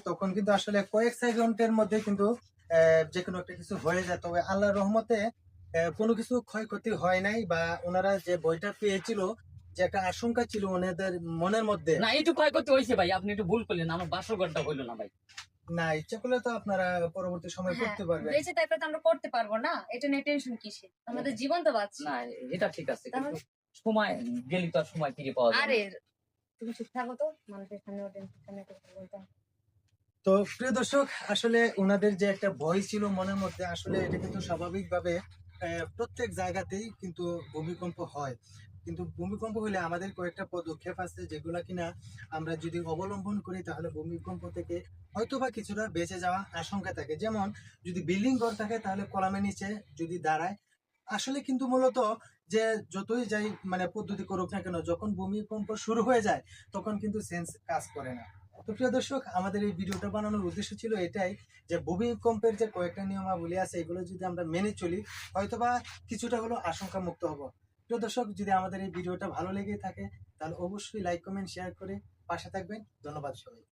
তখন কিন্তু আসলে কয়েক সেকেন্ডের মধ্যে কিন্তু যে কোনো একটা কিছু হয়ে যায়। তবে আল্লাহর রহমতে কোনো কিছু ক্ষয়ক্ষতি হয় নাই, বা ওনারা যে বইটা পেয়েছিল, যে একটা আশঙ্কা ছিল ওনাদের মনের মধ্যে। না একটু ক্ষয়ক্ষতি হয়েছে ভাই, আপনি একটু ভুল করলেন, আমার 12 ঘন্টা হইলো না ভাই। না, ইচ্ছা করলে তো আপনারা পরবর্তী সময় হ্যাঁ, করতে পারবেন। বেঁচে থাকলে তো আমরা করতে পারবো না, এটা নিয়ে টেনশন কিসের? আমাদের জীবন তো বাঁচছে। না এটা ঠিক আছে, কিন্তু তাহলে সময় গেলি তো আর সময় ফিরে পাওয়া যায় আরে না। তুমি চুপ থাকো তো, মানুষের সামনে টেনশন বলতে হয়। তো প্রিয় দর্শক, আসলে ওনাদের যে একটা ভয় ছিল মনের মধ্যে, আসলে এটা কিন্তু স্বাভাবিকভাবে প্রত্যেক জায়গাতেই কিন্তু ভূমিকম্প হয়। কিন্তু ভূমিকম্প হলে আমাদের কয়েকটা পদক্ষেপ আছে, যেগুলো কিনা আমরা যদি অবলম্বন করি তাহলে ভূমিকম্প থেকে হয়তোবা কিছুটা বেঁচে যাওয়া আশঙ্কা থাকে। যেমন যদি বিল্ডিং ঘর থাকে তাহলে কলামের নিচে যদি দাঁড়ায়, আসলে কিন্তু মূলত যে যতই যাই মানে পদ্ধতি করুক না কেন, যখন ভূমিকম্প শুরু হয়ে যায় তখন কিন্তু সেন্স কাজ করে না। তো প্রিয় দর্শক, আমাদের এই ভিডিওটা বানানোর উদ্দেশ্য ছিল এটাই, যে ভূমিকম্পের যে কয়েকটা নিয়মাবলী আছে এগুলো যদি আমরা মেনে চলি হয়তোবা কিছুটা হলো আশঙ্কা মুক্ত হব। প্রিয় দর্শক, যদি আমাদের এই ভিডিওটা ভালো লেগে থাকে তাহলে অবশ্যই লাইক কমেন্ট শেয়ার করে পাশে থাকবেন। ধন্যবাদ সবাই।